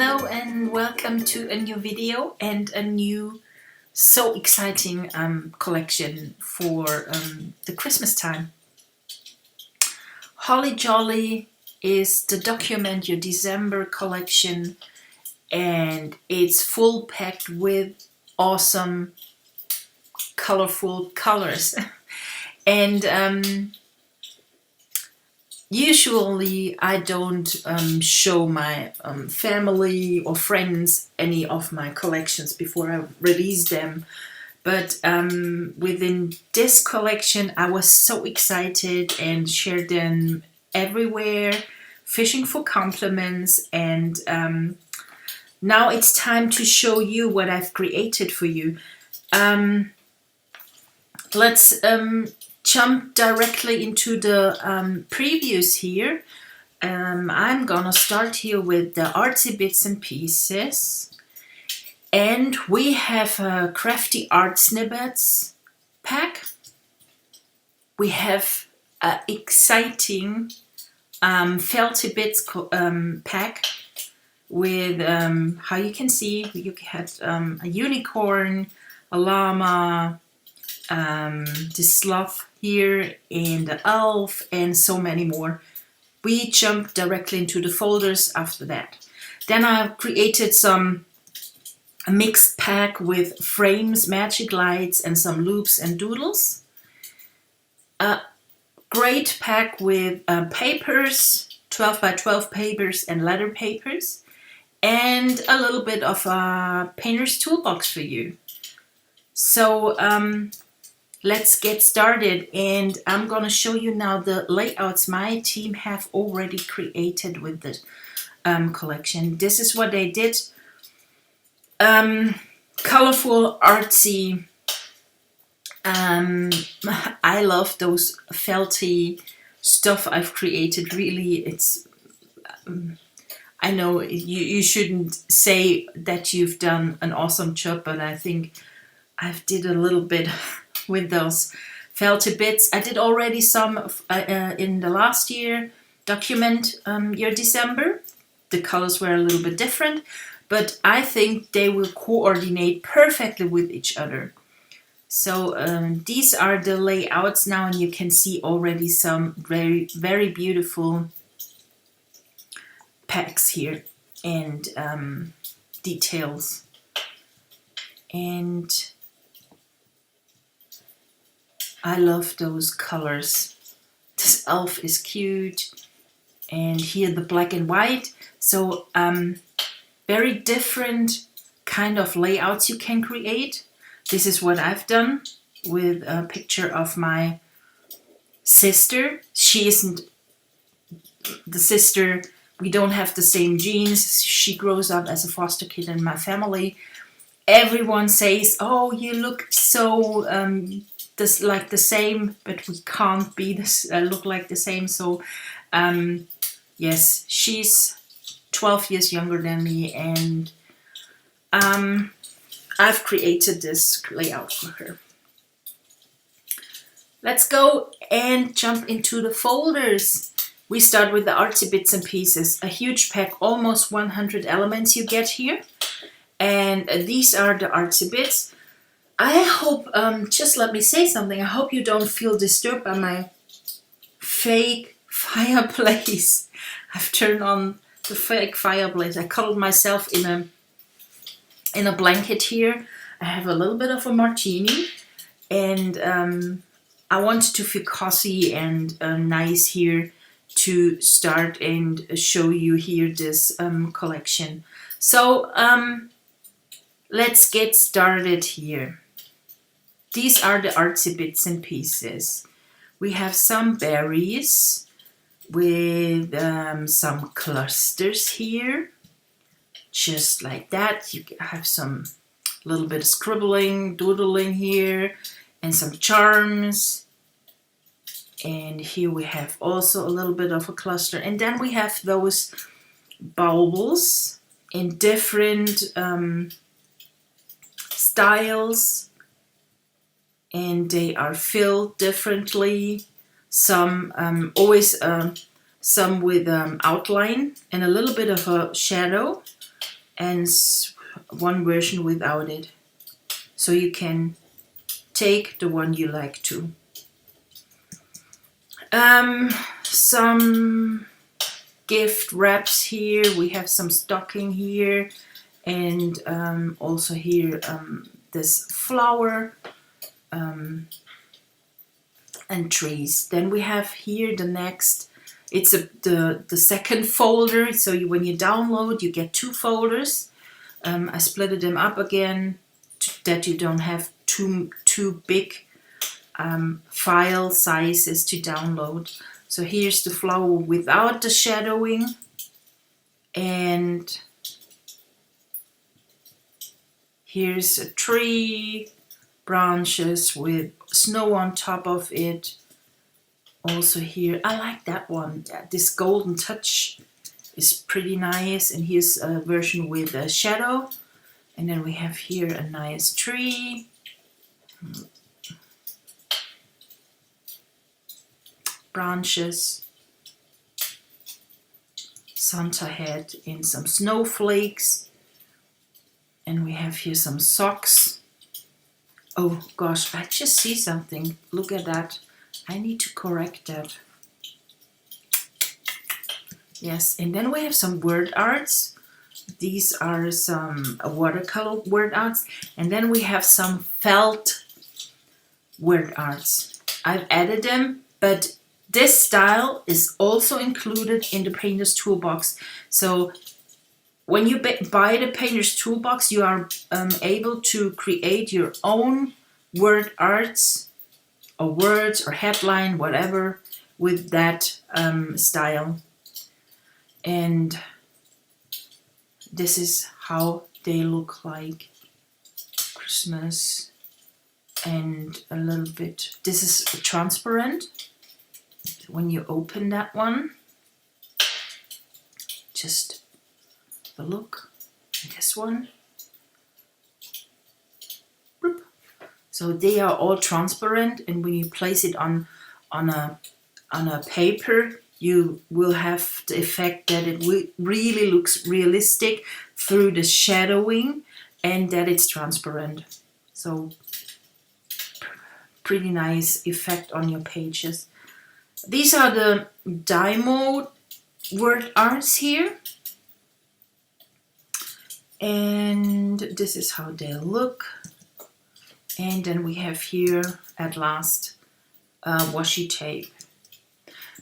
Hello and welcome to a new video and a new so exciting collection for the Christmas time. Holly Jolly is the Document Your December collection, and it's full packed with awesome colorful colors. And usually I don't show my family or friends any of my collections before I release them. But within this collection I was so excited and shared them everywhere, fishing for compliments. And now it's time to show you what I've created for you. Let's jump directly into the previews here. I'm gonna start here with the artsy bits and pieces, and we have a crafty art snippets pack. We have an exciting felty bits pack with how you can see you had a unicorn, a llama, the sloth here, and the elf, and so many more. We jump directly into the folders after that. Then I've created a mixed pack with frames, magic lights, and some loops and doodles. A great pack with papers, 12 by 12 papers and letter papers, and a little bit of a painter's toolbox for you. So let's get started, and I'm gonna show you now the layouts my team have already created with the collection. This is what they did. Colorful, artsy. I love those felty stuff I've created. Really, it's I know you shouldn't say that you've done an awesome job, but I think I've did a little bit with those felty bits. I did already some in the last year, Document Your December. The colors were a little bit different, but I think they will coordinate perfectly with each other. So these are the layouts now, and you can see already some very, very beautiful packs here and details. And I love those colors. This elf is cute, and here the black and white. So very different kind of layouts you can create. This is what I've done with a picture of my sister. She isn't the sister, we don't have the same genes. She grows up as a foster kid in my family. Everyone says, oh, you look so like the same, but we can't be this look like the same. So yes, she's 12 years younger than me, and I've created this layout for her. Let's go and jump into the folders. We start with the artsy bits and pieces, a huge pack, almost 100 elements you get here, and these are the artsy bits. I hope, just let me say something, I hope you don't feel disturbed by my fake fireplace. I've turned on the fake fireplace. I cuddled myself in a blanket here. I have a little bit of a martini, and I wanted to feel cozy and nice here to start and show you here this collection. So let's get started here. These are the artsy bits and pieces. We have some berries with some clusters here, just like that. You have some little bit of scribbling, doodling here, and some charms. And here we have also a little bit of a cluster. And then we have those baubles in different styles, and they are filled differently. Some always some with outline and a little bit of a shadow, and one version without it. So you can take the one you like to. Some gift wraps here. We have some stocking here, and also here this flower and trees. Then we have here the next. It's the second folder. So when you download, you get 2 folders. I split them up again that you don't have too big file sizes to download. So here's the flower without the shadowing, and here's a tree, branches with snow on top of it. Also here, I like that one. This golden touch is pretty nice. And here's a version with a shadow. And then we have here a nice tree. Branches. Santa head in some snowflakes. And we have here some socks. Oh gosh, I just see something. Look at that. I need to correct that. Yes, and then we have some word arts. These are some watercolor word arts. And then we have some felt word arts. I've added them, but this style is also included in the Painter's Toolbox. So when you buy the Painter's Toolbox, you are able to create your own word arts or words or headline, whatever, with that style. And this is how they look like. Christmas and a little bit. This is transparent. When you open that one, just the look. This one. Boop. So they are all transparent, and when you place it on a paper, you will have the effect that it really looks realistic through the shadowing, and that it's transparent. So pretty nice effect on your pages. These are the Dymo word arts here. And this is how they look. And then we have here at last washi tape.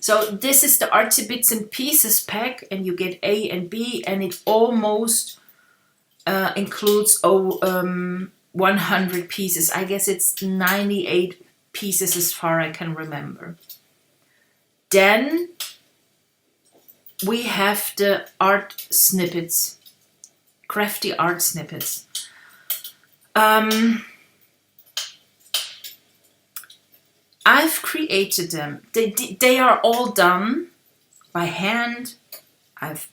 So this is the Artsy Bits and Pieces pack, and you get A and B, and it almost includes 100 pieces. I guess it's 98 pieces as far as I can remember. Then we have the art snippets, crafty art snippets. I've created them. They are all done by hand. I've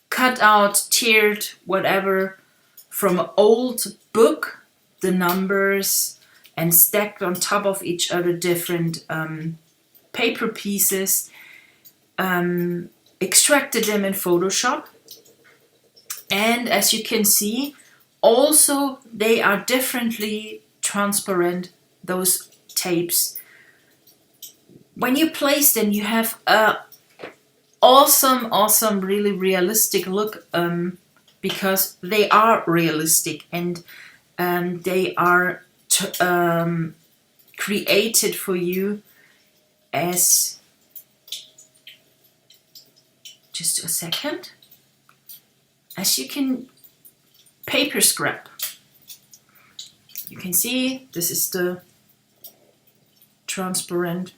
cut out, tiered, whatever, from an old book, the numbers, and stacked on top of each other different paper pieces, extracted them in Photoshop. And as you can see, also they are differently transparent, those tapes. When you place them, you have a awesome, really realistic look, because they are realistic, and they are created for you as, just a second, as you can paper scrap. You can see this is the transparent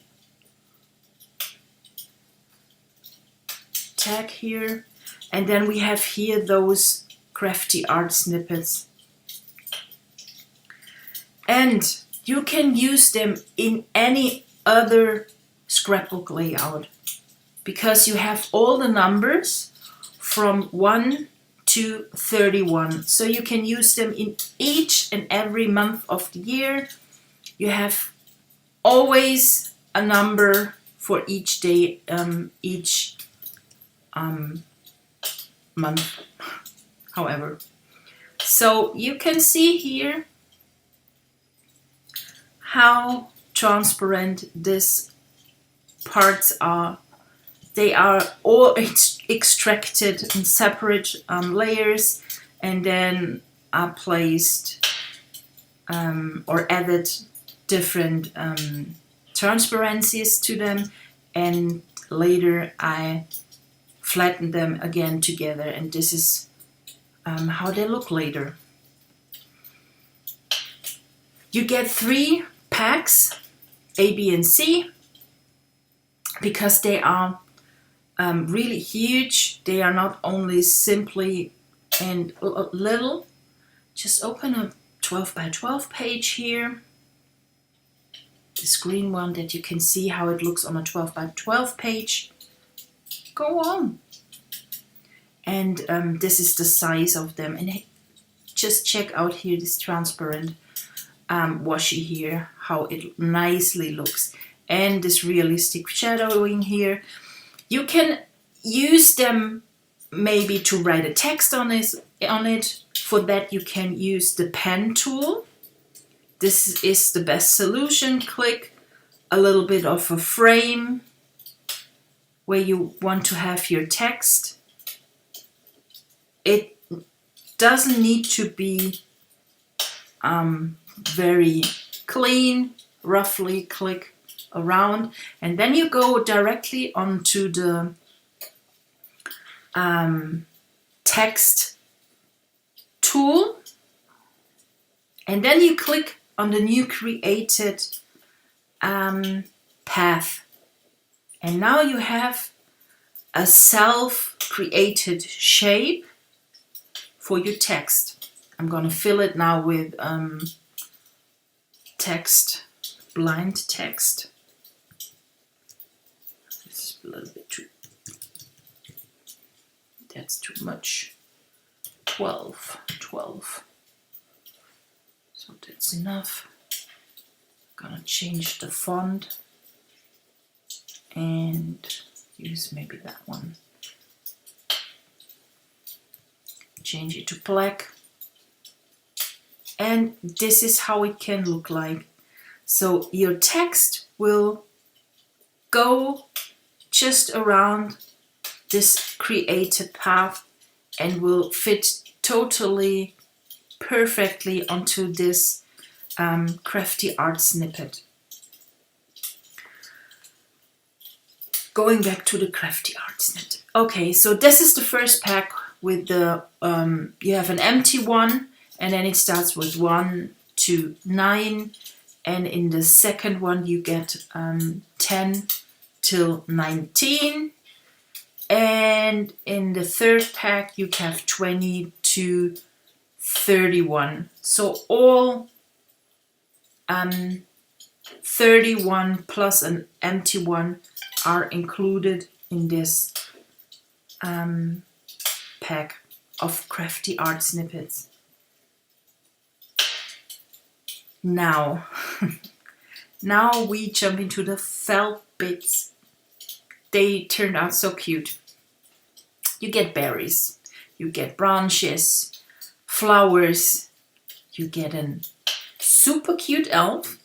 tag here, and then we have here those crafty art snippets, and you can use them in any other scrapbook layout because you have all the numbers from 1 to 31, so you can use them in each and every month of the year. You have always a number for each day, each month. however. So you can see here how transparent these parts are. They are all extracted in separate layers and then are placed or added different transparencies to them, and later I flatten them again together, and this is how they look later. You get 3 packs, A, B, and C, because they are really huge. They are not only simply and little. Just open a 12 by 12 page here. This green one that you can see how it looks on a 12 by 12 page. Go on. And this is the size of them. And just check out here this transparent washi here, how it nicely looks. And this realistic shadowing here. You can use them maybe to write a text on it. For that you can use the pen tool. This is the best solution. Click a little bit of a frame where you want to have your text. It doesn't need to be very clean. Roughly click around, and then you go directly onto the text tool, and then you click on the new created path, and now you have a self-created shape for your text. I'm gonna fill it now with text, blind text. This is a little bit too, that's too much. 12. So that's enough. Gonna change the font and use maybe that one. Change it to black. And this is how it can look like. So your text will go just around this created path and will fit totally perfectly onto this crafty art snippet. Going back to the crafty art snippet. Okay, so this is the first pack with the, you have an empty one, and then it starts with 1 to 9, and in the second one you get 10 till 19, and in the third pack you have 20 to 31. So all 31 plus an empty one are included in this pack of crafty art snippets. Now, now we jump into the felt bits. They turned out so cute. You get berries, you get branches, flowers, you get a super cute elf,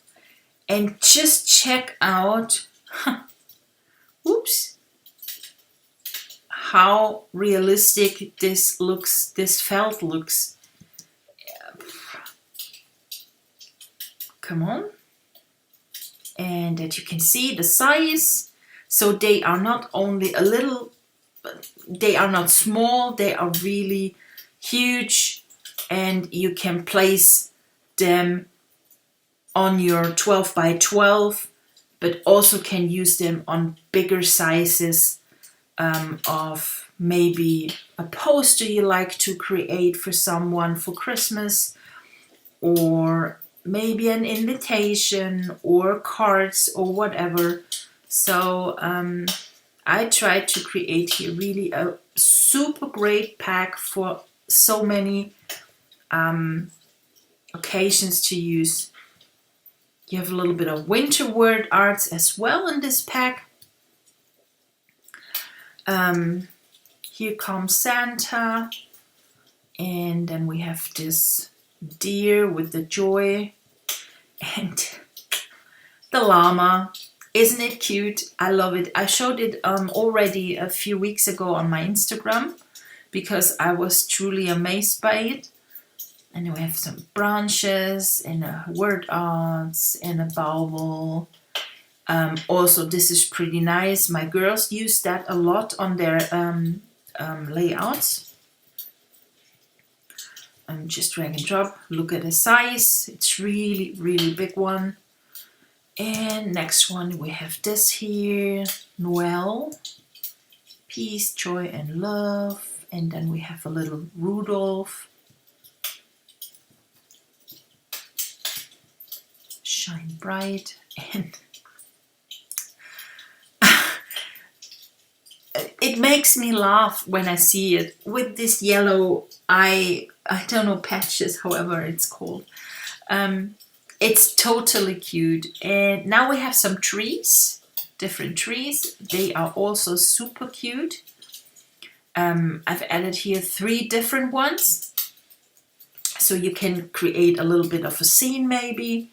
and just check out, oops, how realistic this looks, this felt looks. Come on. And that you can see the size. So they are not only a little, they are not small, they are really huge, and you can place them on your 12 by 12, but also can use them on bigger sizes of maybe a poster you like to create for someone for Christmas, or maybe an invitation or cards or whatever. So I tried to create here really a super great pack for so many occasions to use. You have a little bit of winter word arts as well in this pack. Here comes Santa, And then we have this deer with the joy and the llama. Isn't it cute? I love it. I showed it already a few weeks ago on my Instagram because I was truly amazed by it. And we have some branches and a word arts and a bauble. Also, this is pretty nice. My girls use that a lot on their layouts. Just drag and drop. Look at the size. It's really, really big one. And next one we have this here. Noel. Peace, joy, and love. And then we have a little Rudolph. Shine bright. And it makes me laugh when I see it with this yellow eye, I don't know, patches, however it's called. It's totally cute. And now we have some trees, different trees. They are also super cute. I've added here 3 different ones. So you can create a little bit of a scene maybe.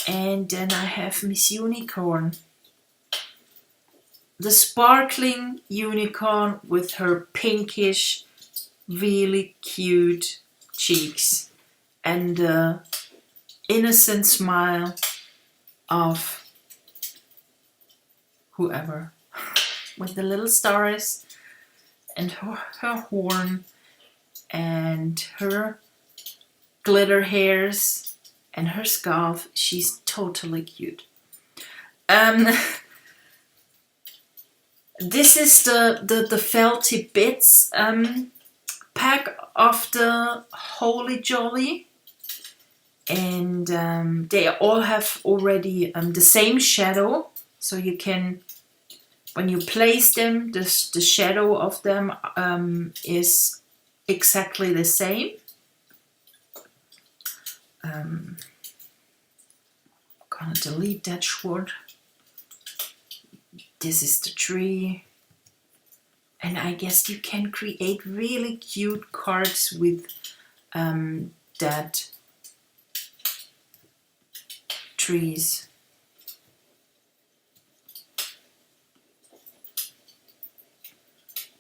And then I have Miss Unicorn. The sparkling unicorn with her pinkish, really cute cheeks and the innocent smile of whoever with the little stars and her horn and her glitter hairs and her scarf. She's totally cute. This is the Felty Bits pack of the Holy Jolly, and they all have already the same shadow, so you can, when you place them, the shadow of them is exactly the same. I'm gonna delete that short. This is the tree, and I guess you can create really cute cards with that trees.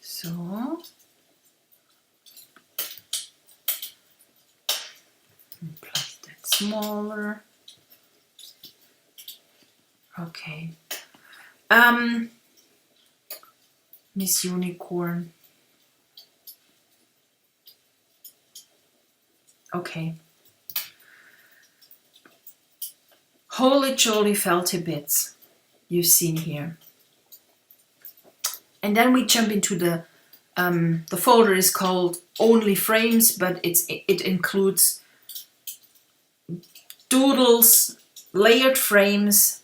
So place that smaller. Okay. Miss Unicorn. Okay. Holy Jolly Felty Bits you've seen here. And then we jump into the folder is called Only Frames, but it includes doodles, layered frames,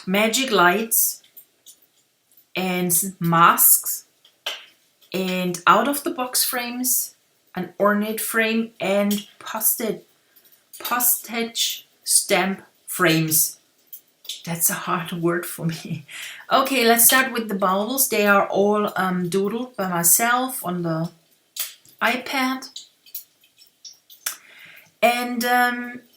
magic lights and masks, and out of the box frames, an ornate frame, and postage stamp frames. That's a hard word for me. Okay, let's start with the baubles. They are all doodled by myself on the iPad. And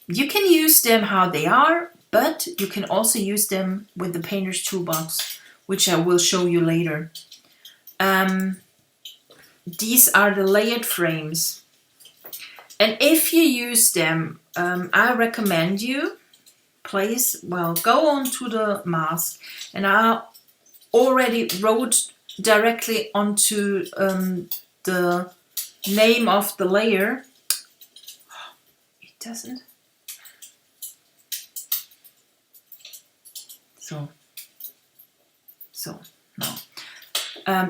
you can use them how they are, but you can also use them with the Painter's Toolbox, which I will show you later. These are the layered frames. And if you use them, I recommend you go on to the mask, and I already wrote directly onto the name of the layer. It doesn't. So no.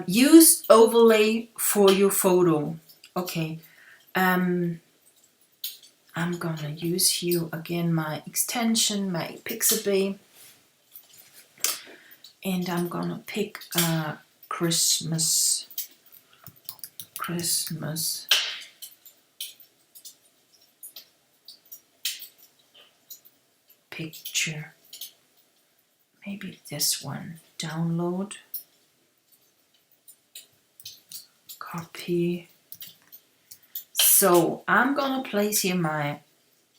Use overlay for your photo. Okay. I'm gonna use here again my extension, my Pixabay, and I'm gonna pick a Christmas picture. Maybe this one. Download. Copy. So I'm gonna place here my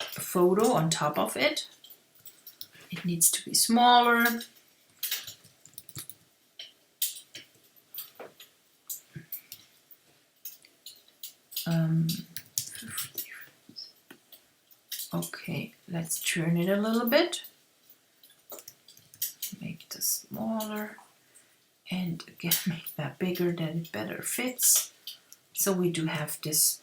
photo on top of it. It needs to be smaller. Okay, let's turn it a little bit. Make this smaller. And again, make that bigger, then it better fits. So we do have this.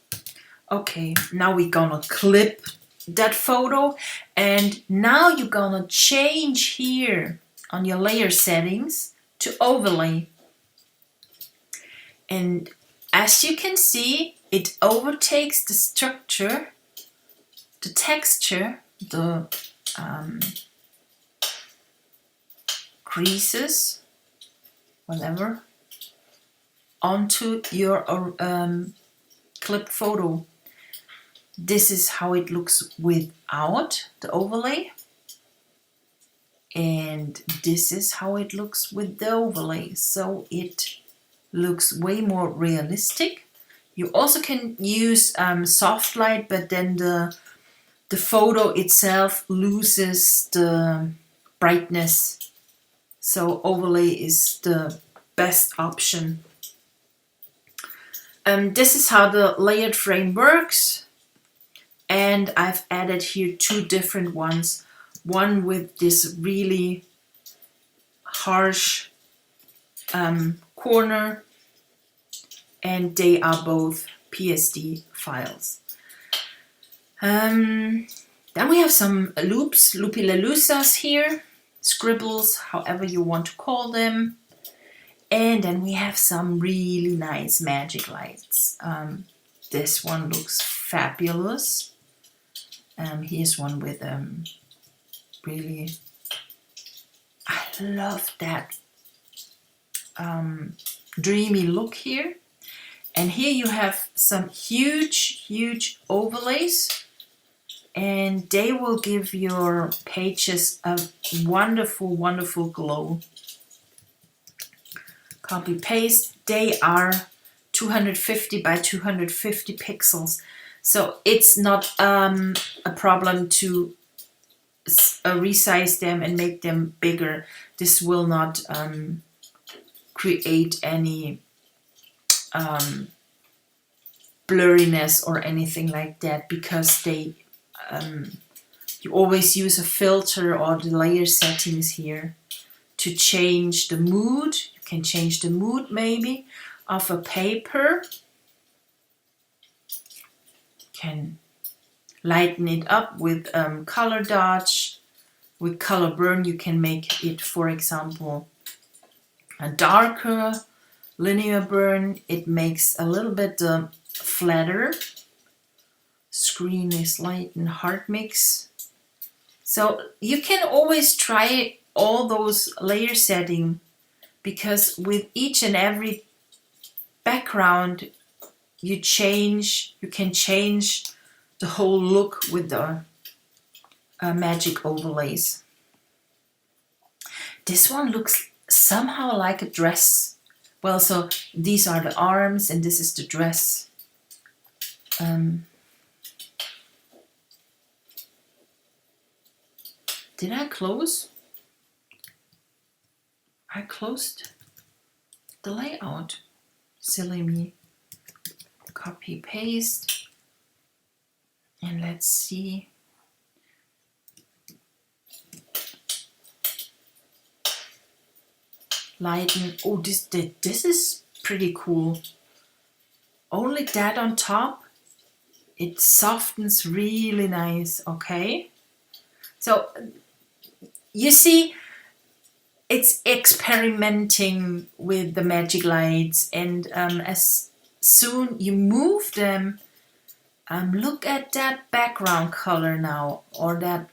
Okay, now we're gonna clip that photo, and now you're gonna change here on your layer settings to overlay. And as you can see, it overtakes the structure, the texture, the creases, whatever, onto your clipped photo. This is how it looks without the overlay, and this is how it looks with the overlay. So it looks way more realistic. You also can use soft light, but then the photo itself loses the brightness. So overlay is the best option. This is how the layered frame works, and I've added here two different ones. One with this really harsh corner, and they are both PSD files. Then we have some loops, loopy-laloosas here, scribbles, however you want to call them. And then we have some really nice magic lights. This one looks fabulous. Here's one with really, I love that dreamy look here. And here you have some huge overlays, and they will give your pages a wonderful glow. Copy paste. They are 250 by 250 pixels, so it's not a problem to resize them and make them bigger. This will not create any blurriness or anything like that, because they you always use a filter or the layer settings here to change the mood. You can change the mood maybe of a paper. Can lighten it up with color dodge. With color burn, you can make it, for example, a darker linear burn. It makes a little bit flatter. Screen is light and hard mix. So you can always try all those layer setting, because with each and every background you can change the whole look with the magic overlays. This one looks somehow like a dress. Well, so these are the arms and this is the dress. Did I close? I closed the layout. Silly me. Copy paste, and let's see. Lighten. Oh, this is pretty cool. Only that on top. It softens really nice. Okay. So you see, it's experimenting with the magic lights, and as soon you move them, look at that background color now, or that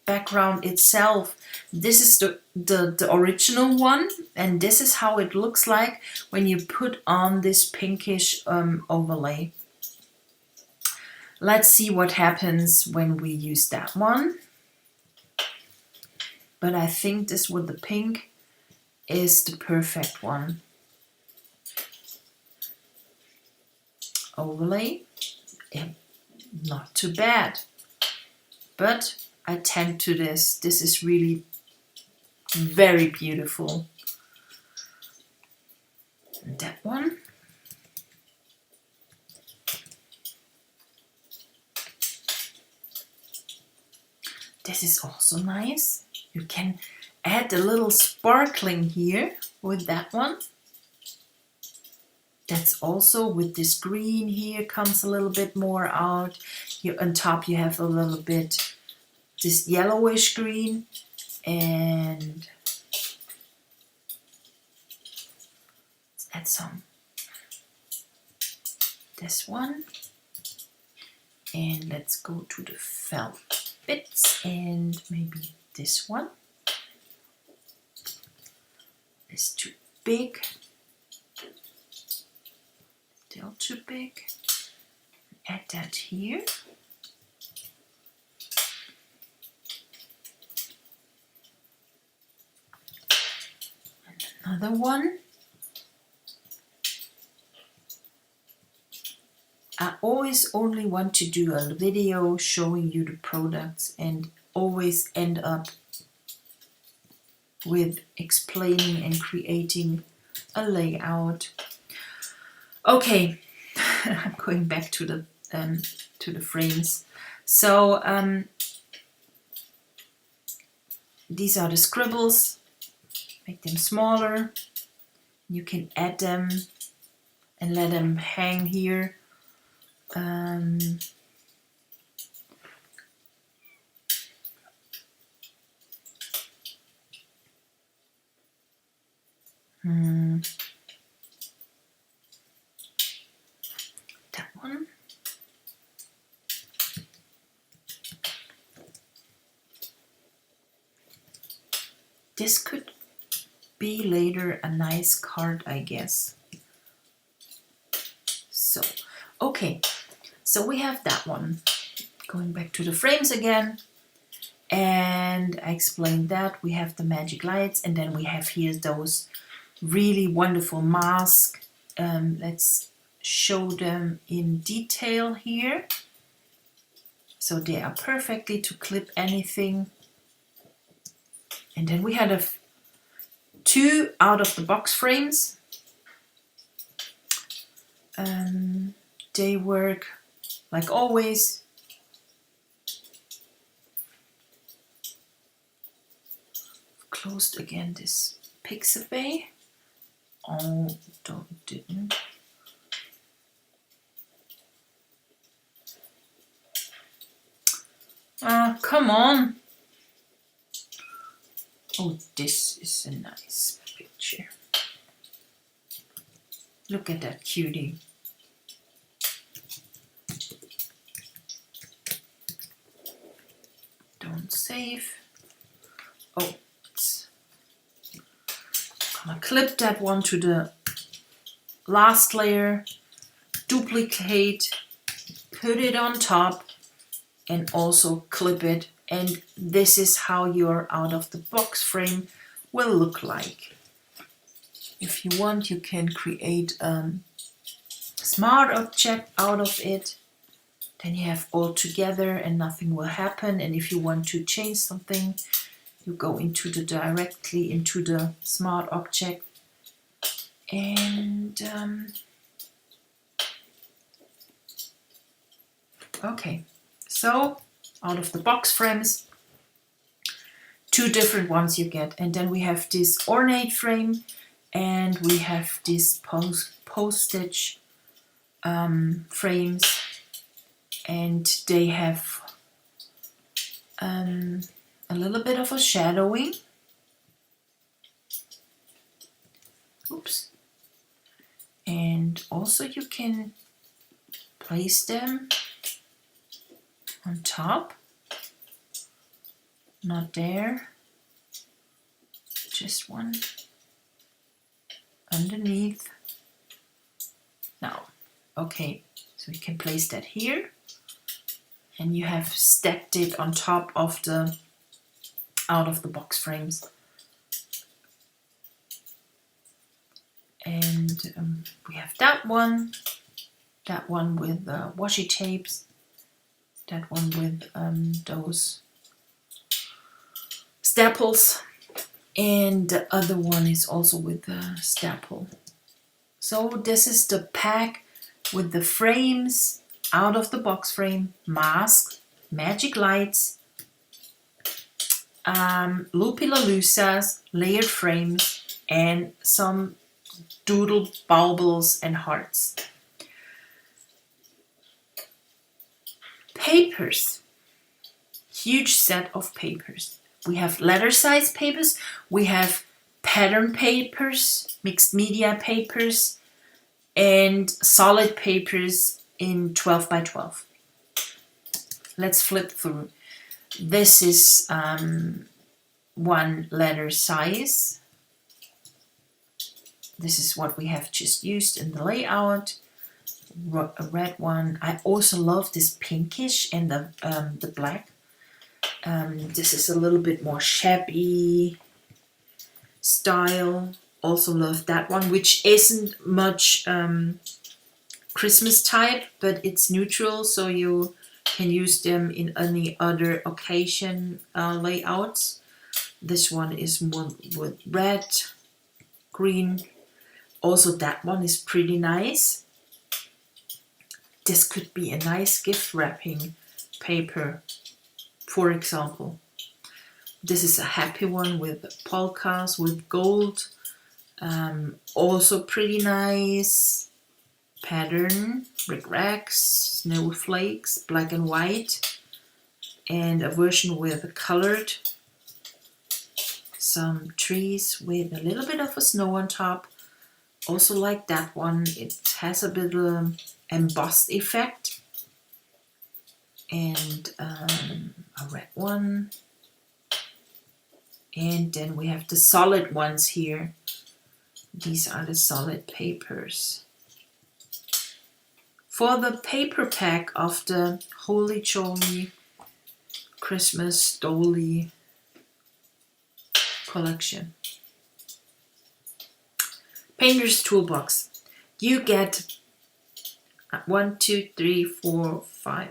background itself. This is the original one, and this is how it looks like when you put on this pinkish overlay. Let's see what happens when we use that one. But I think this with the pink is the perfect one. overlay. Not too bad. But I tend to this. This is really very beautiful. And that one. This is also nice. You can add a little sparkling here with that one. That's also with this green here comes a little bit more out. Here on top you have a little bit this yellowish green, and let's add some this one, and let's go to the felt bits and maybe this one. It's too big, still too big. Add that here. And another one. I always only want to do a video showing you the products and always end up with explaining and creating a layout. Okay, I'm going back to the frames. So these are the scribbles. Make them smaller. You can add them and let them hang here. That one. This could be later a nice card, I guess. So, okay, so we have that one. Going back to the frames again, and I explained that we have the magic lights, and then we have here those really wonderful masks. Let's show them in detail here. So they are perfectly to clip anything. And then we had two out of the box frames. They work like always. Closed again this Pixabay. Oh, didn't. Come on. Oh, this is a nice picture. Look at that cutie. Don't save. Oh, I'm gonna clip that one to the last layer, duplicate, put it on top, and also clip it. And this is how your out of the box frame will look like. If you want, you can create a smart object out of it. Then you have all together and nothing will happen. And if you want to change something, you go directly into the smart object. And okay, so out of the box frames, two different ones you get. And then we have this ornate frame, and we have this postage frames, and they have a little bit of a shadowing. Oops. And also you can place them on top, not there, just one underneath. Now, okay, so you can place that here, and you have stacked it on top of the out of the box frames. And we have that one, that one with washi tapes, that one with those staples, and the other one is also with the staple. So this is the pack with the frames, out of the box frame, mask, magic lights, loopy-la-loosas, layered frames, and some doodle baubles and hearts. Papers. Huge set of papers. We have letter size papers, we have pattern papers, mixed media papers, and solid papers in 12 by 12. Let's flip through. This is one letter size. This is what we have just used in the layout. A red one. I also love this pinkish and the black. This is a little bit more shabby style. Also love that one, which isn't much Christmas type, but it's neutral, so you can use them in any other occasion layouts. This one is more with red, green. Also that one is pretty nice. This could be a nice gift wrapping paper, for example. This is a happy one with polkas, with gold. Also pretty nice. Pattern, brick racks, snowflakes, black and white. And a version with colored. Some trees with a little bit of a snow on top. Also like that one. It has a bit of embossed effect. And a red one. And then we have the solid ones here. These are the solid papers. For the paper pack of the Holy Jolly Christmas Dolly collection. Painter's Toolbox. You get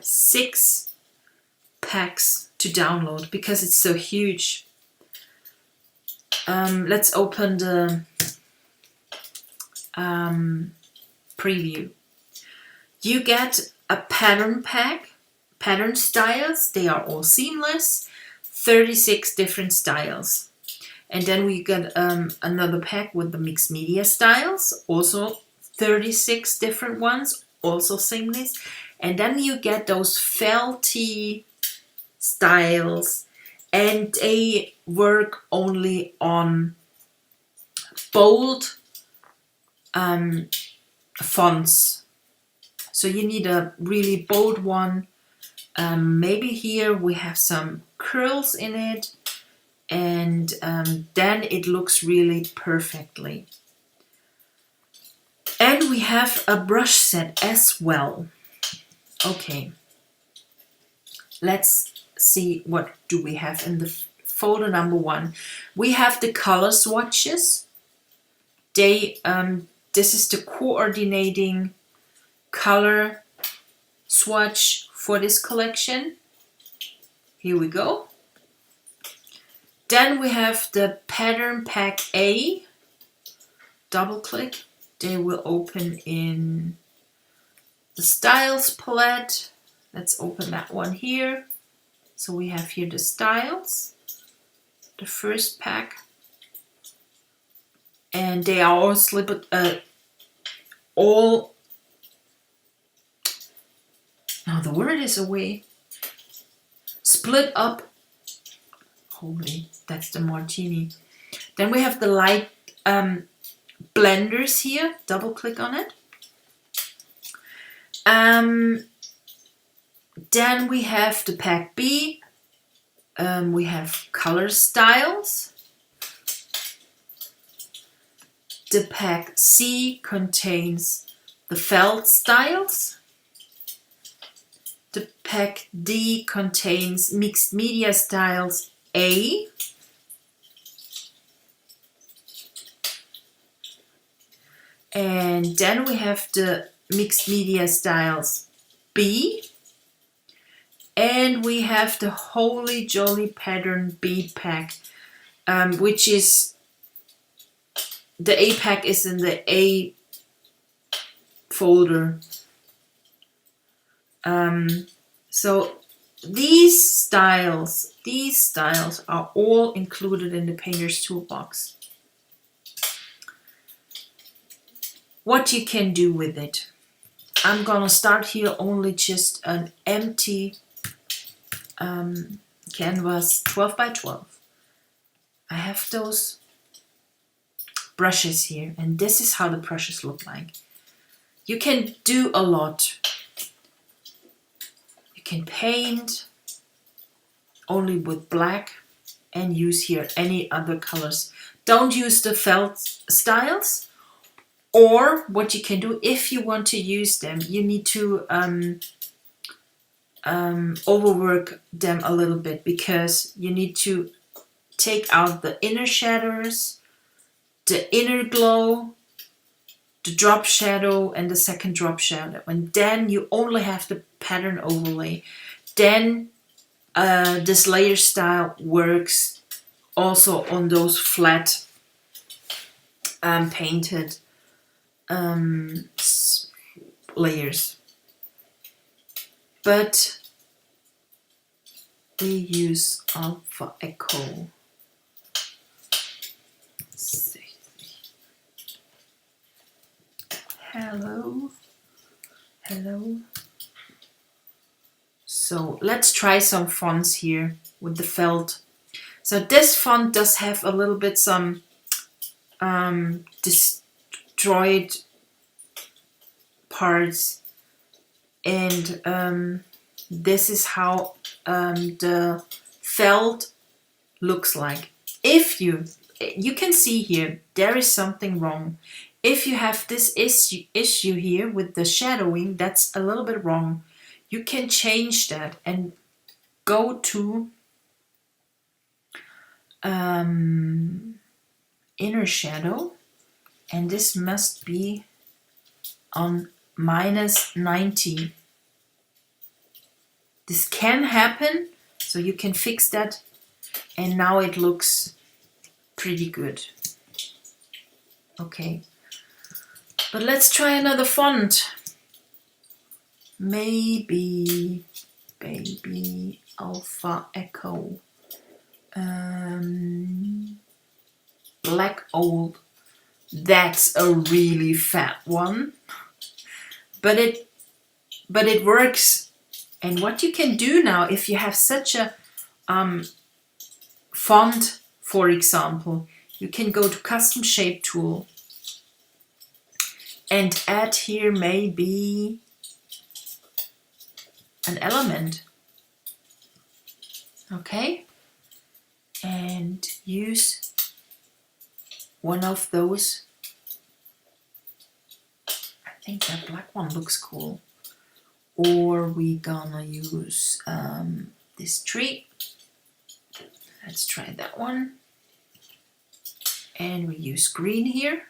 6 packs to download because it's so huge. Let's open the preview. You get a pattern pack, pattern styles. They are all seamless. 36 different styles. And then we get another pack with the mixed media styles. Also 36 different ones. Also seamless. And then you get those felty styles. And they work only on bold fonts. So you need a really bold one. Maybe here we have some curls in it. And then it looks really perfectly. And we have a brush set as well. Okay. Let's see what do we have in the folder number 1. We have the color swatches. This is the coordinating color swatch for this collection. Here we go. Then we have the pattern pack A. Double click. They will open in the styles palette. Let's open that one here. So we have here the styles, the first pack. And they are all now the word is away. Split up. Holy, that's the martini. Then we have the light blenders here. Double click on it. Then we have the pack B. We have color styles. The pack C contains the felt styles. The pack D contains mixed media styles A. And then we have the mixed media styles B. And we have the Holy Jolly Pattern B pack, which is, the A pack is in the A folder. So these styles are all included in the Painter's Toolbox. What you can do with it. I'm gonna start here only just an empty canvas 12 by 12. I have those brushes here, and this is how the brushes look like. You can do a lot. You can paint only with black and use here any other colors. Don't use the felt styles. Or what you can do, if you want to use them, you need to overwork them a little bit, because you need to take out the inner shadows, the inner glow, the drop shadow, and the second drop shadow. And then you only have the pattern overlay. Then this layer style works also on those flat painted layers. But we use Alpha Echo. Hello. So let's try some fonts here with the felt. So this font does have a little bit some destroyed parts, and this is how the felt looks like. If you can see here, there is something wrong. If you have this issue here with the shadowing, that's a little bit wrong. You can change that and go to inner shadow, and this must be on -90. This can happen, so you can fix that, and now it looks pretty good. Okay, but let's try another font. Maybe Baby Alpha Echo. Black Old. That's a really fat one, but it works. And what you can do now, if you have such a font, for example, you can go to Custom Shape Tool and add here maybe an element. Okay, and use one of those. I think that black one looks cool. Or we gonna use this tree. Let's try that one. And we use green here.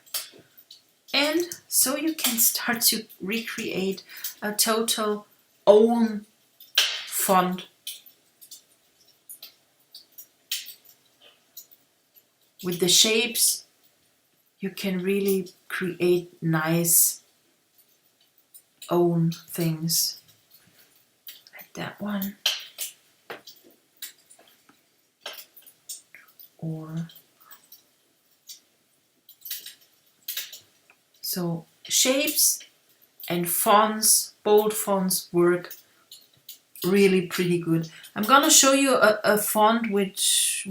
And so you can start to recreate a total own font with the shapes. You can really create nice own things, like that one, or so. Shapes and fonts, bold fonts, work really pretty good. I'm gonna show you a font which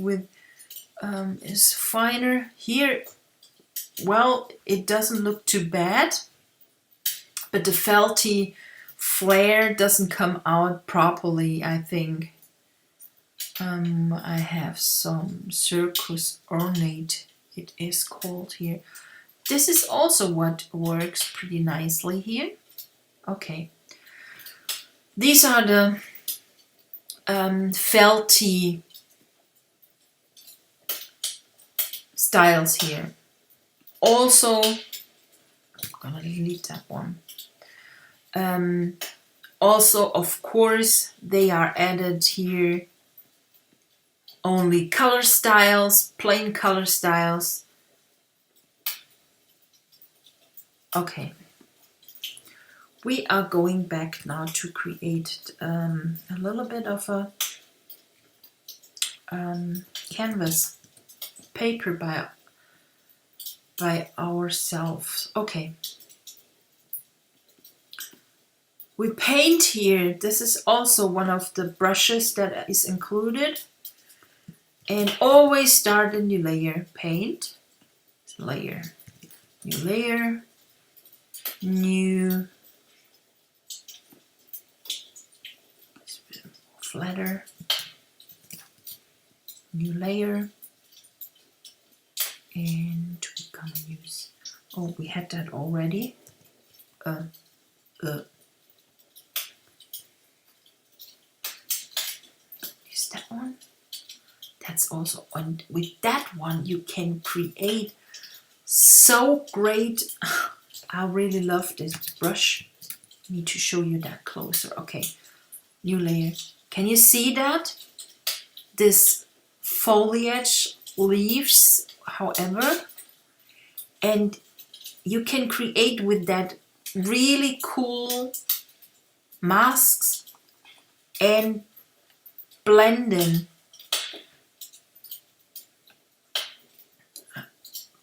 is finer here. Well, it doesn't look too bad, but the felty flare doesn't come out properly, I think. I have some Circus Ornate, it is called here. This is also what works pretty nicely here. Okay. These are the felty styles here. Also, I'm gonna delete that one. Also, of course, they are added here only color styles, plain color styles. Okay, we are going back now to create a little bit of a canvas paper by ourselves. Okay, we paint here. This is also one of the brushes that is included. And always start a new layer. Paint, layer, new layer, new, flatter, new layer, and we're gonna use, oh, we had that already. Use that one. That's also on. With that one, you can create so great. I really love this brush. Need to show you that closer. Okay, new layer. Can you see that? This foliage, leaves, however, and you can create with that really cool masks and blending.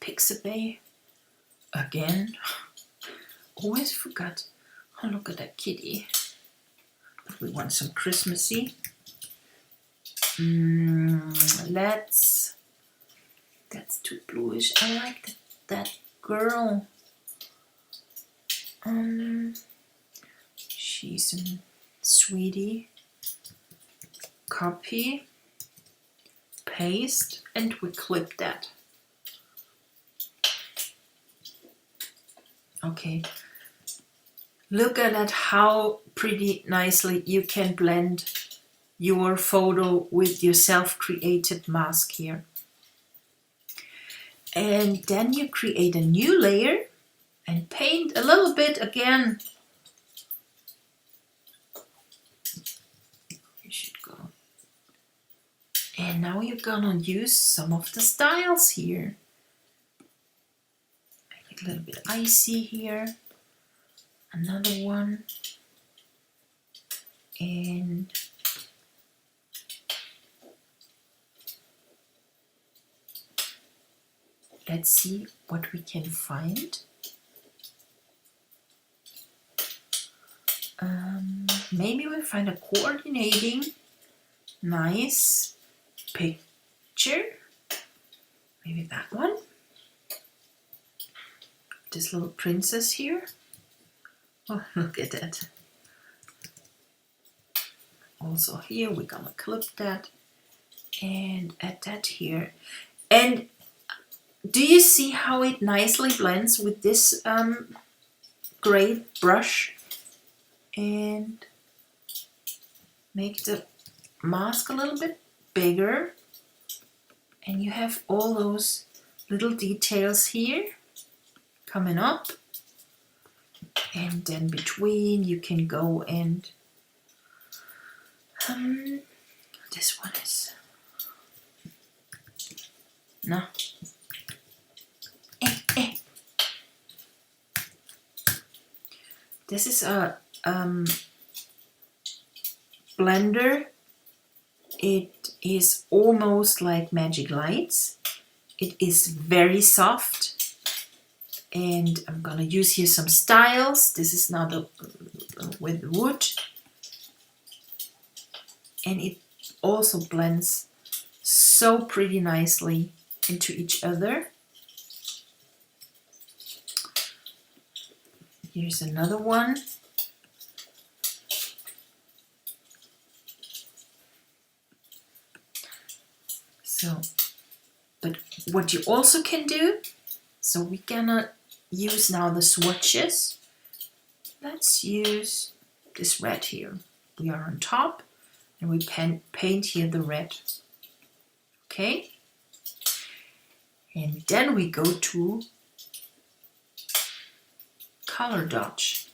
Pixabay again. Always forgot. Oh, look at that kitty. But we want some Christmassy. That's too bluish. I like that girl. She's a sweetie. Copy, paste, and we clip that. Okay. Look at that, how pretty nicely you can blend your photo with your self-created mask here. And then you create a new layer and paint a little bit again. You should go. And now you're gonna use some of the styles here. Make it a little bit icy here. Another one. And let's see what we can find. Maybe we find a coordinating nice picture. Maybe that one. This little princess here. Oh, look at that. Also here we're gonna clip that and add that here. And do you see how it nicely blends with this great brush? And make the mask a little bit bigger. And you have all those little details here coming up. And then between you can go and this one is no. This is a blender. It is almost like Magic Lights. It is very soft, and I'm gonna use here some styles. This is now the with wood, and it also blends so pretty nicely into each other. Here's another one. So, but what you also can do, so we're gonna use now the swatches. Let's use this red here. We are on top and we paint here the red. Okay. And then we go to color dodge.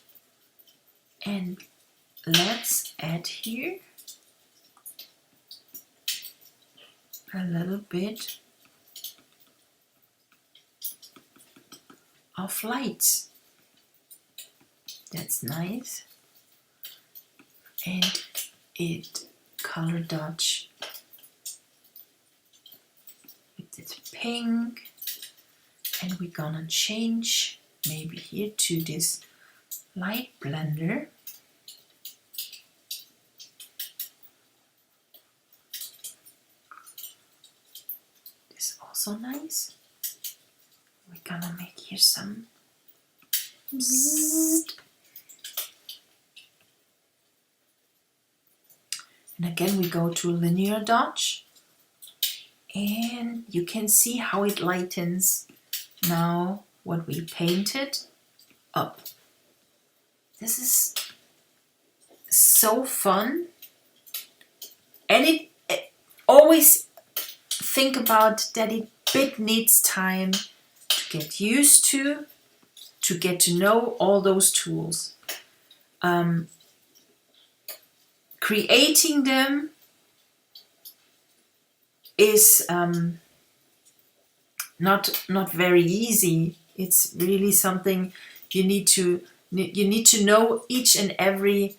And let's add here a little bit of lights. That's nice. And it color dodge with this pink. And we're gonna change maybe here to this light blender. This is also nice. We're gonna make here some bzzzt. And again we go to linear dodge, and you can see how it lightens now what we painted up. This is so fun, and it always think about that it bit needs time to get used to get to know all those tools. Creating them is not very easy. It's really something you need to know each and every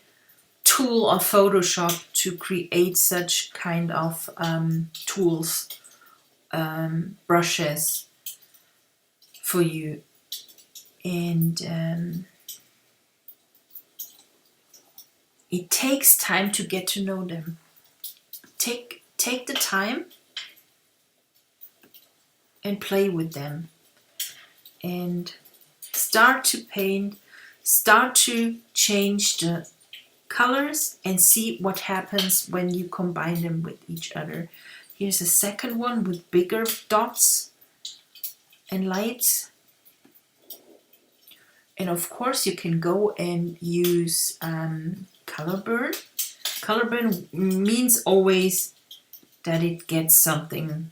tool of Photoshop to create such kind of tools, brushes for you. And it takes time to get to know them. Take the time and play with them, and start to paint, start to change the colors, and see what happens when you combine them with each other. Here's a second one with bigger dots and lights. And of course you can go and use color burn. Color burn means always that it gets something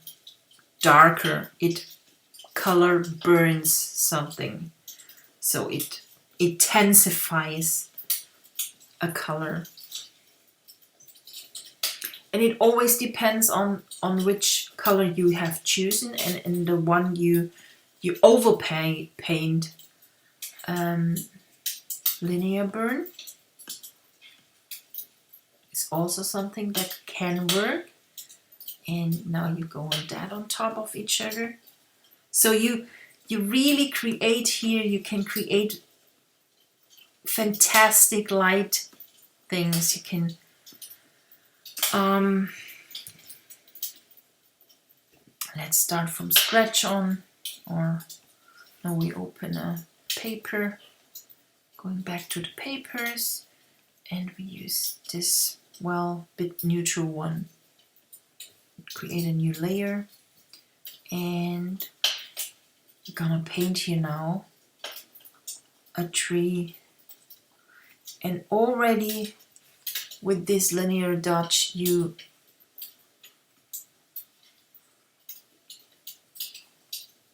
darker. It color burns something, so it intensifies a color. And it always depends on which color you have chosen and the one you overpaint. Linear burn is also something that can work. And now you go on that on top of each other. So you really create here, you can create fantastic light things. You can let's start from scratch on, or now we open a paper, going back to the papers, and we use this bit neutral one. Create a new layer, and we're gonna paint here now a tree. And already with this linear dodge you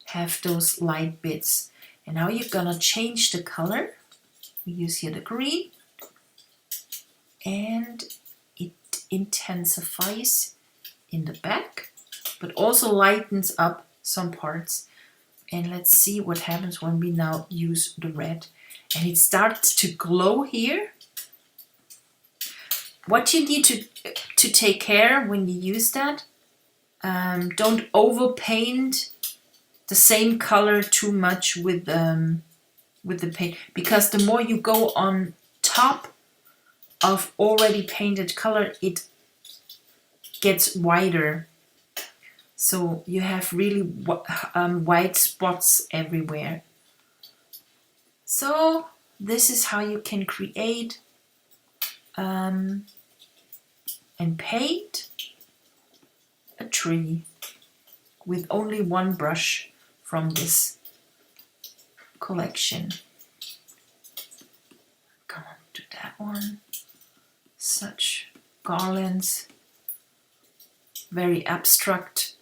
have those light bits. And now you're gonna change the color. We use here the green, and it intensifies in the back, but also lightens up some parts. And let's see what happens when we now use the red. And it starts to glow here. What you need to take care when you use that, don't overpaint the same color too much with the paint, because the more you go on top of already painted color, it gets wider. So you have really white spots everywhere. So this is how you can create and paint a tree with only one brush from this collection. Come on to that one. Such garlands, very abstract.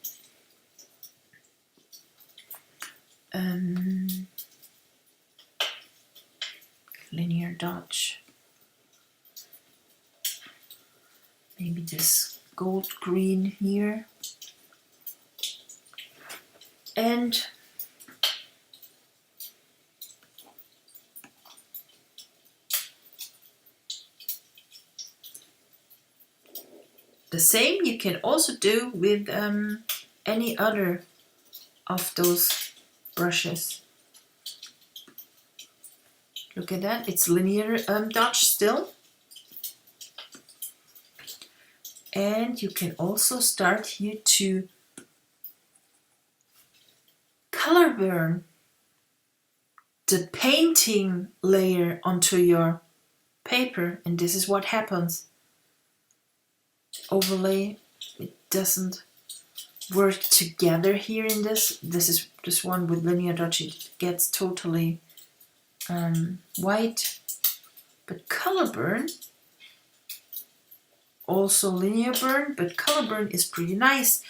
Linear dodge. maybe this gold green here. And the same you can also do with any other of those brushes. Look at that, it's linear dodge still. And you can also start here to color burn the painting layer onto your paper, and this is what happens. Overlay, it doesn't work together here in this. This is this one with linear dodge, it gets totally white. But color burn, also linear burn, but color burn is pretty nice.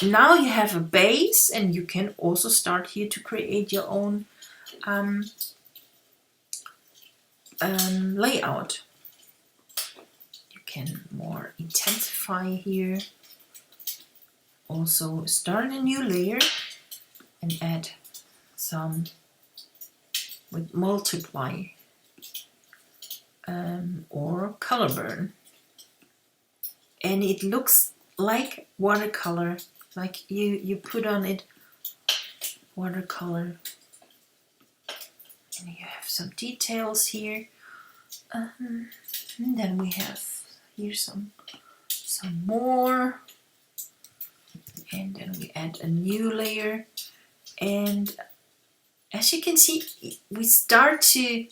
Now you have a base, and you can also start here to create your own layout. You can more intensify here. Also start a new layer and add some with multiply or color burn. And it looks like watercolor, like you put on it watercolor. And you have some details here. And then we have here some more. And then we add a new layer. And as you can see, we start to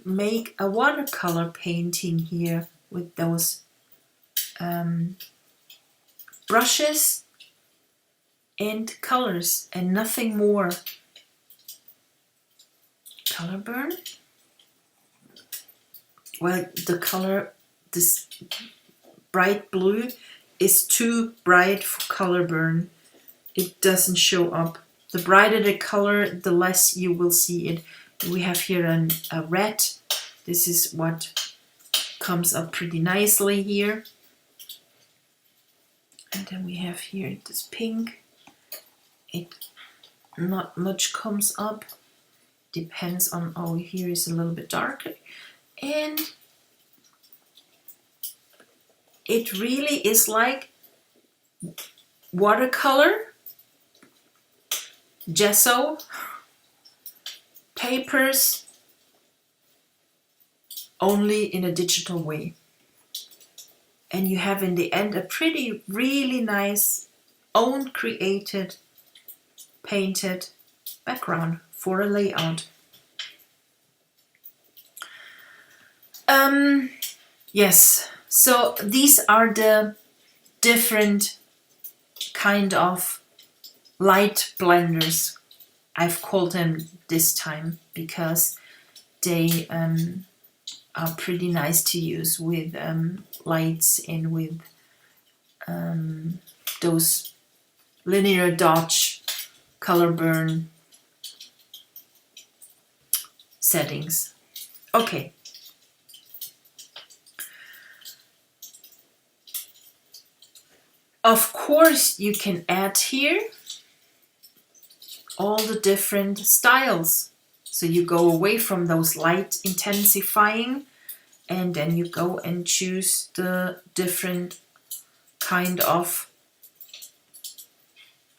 make a watercolor painting here with those brushes and colors and nothing more. Color burn. Well, the color, this bright blue is too bright for color burn. It doesn't show up. The brighter the color, the less you will see it. We have here a red. This is what comes up pretty nicely here. And then we have here this pink. It not much comes up. Depends on, oh, here is a little bit darker. And it really is like watercolor, gesso, papers, only in a digital way. And you have in the end a pretty, really nice, own created, painted background for a layout. Yes, so these are the different kind of light blenders. I've called them this time because they are pretty nice to use with lights and with those linear dodge color burn settings. Okay. Of course, you can add here all the different styles. So you go away from those light intensifying, and then you go and choose the different kind of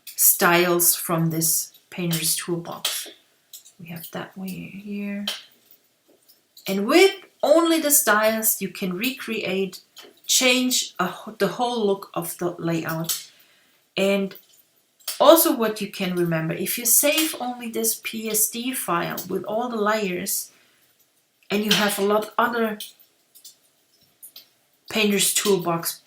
styles from this painter's toolbox. We have that way here. And with only the styles, you can recreate, change the whole look of the layout. And also what you can remember, if you save only this PSD file with all the layers, and you have a lot other painter's toolbox,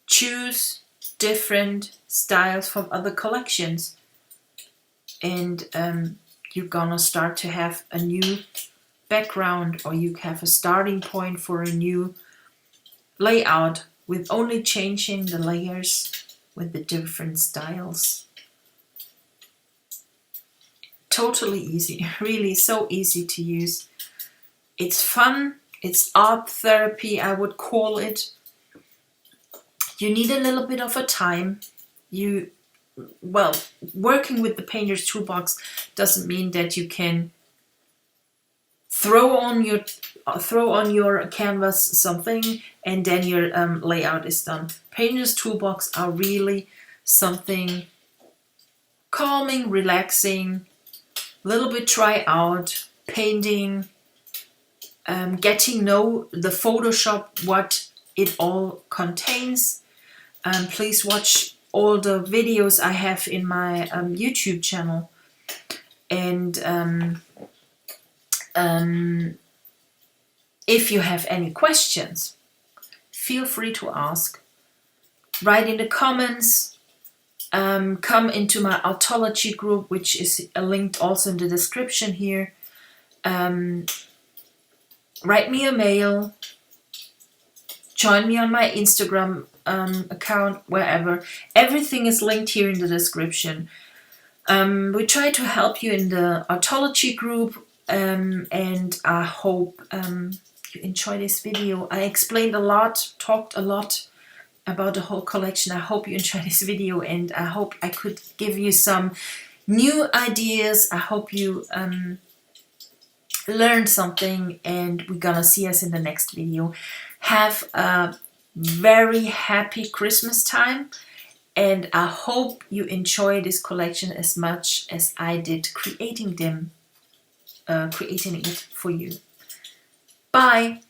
choose different styles from other collections, and you're gonna start to have a new background, or you have a starting point for a new layout with only changing the layers with the different styles. Totally easy, really so easy to use. It's fun. It's art therapy, I would call it. You need a little bit of a time. Well, working with the painter's toolbox doesn't mean that you can throw on your canvas something and then your layout is done. Painter's toolbox are really something calming, relaxing, a little bit try out, painting, getting know the Photoshop, what it all contains. Please watch all the videos I have in my YouTube channel. And if you have any questions, feel free to ask. Write in the comments. Come into my Artology group, which is linked also in the description here. Write me a mail. Join me on my Instagram account, wherever. Everything is linked here in the description. We try to help you in the Artology group, and I hope you enjoy this video. I explained a lot, talked a lot about the whole collection. I hope you enjoy this video, and I hope I could give you some new ideas. I hope you learned something, and we're gonna see us in the next video. Have a very happy Christmas time, and I hope you enjoy this collection as much as I did creating it for you. Bye!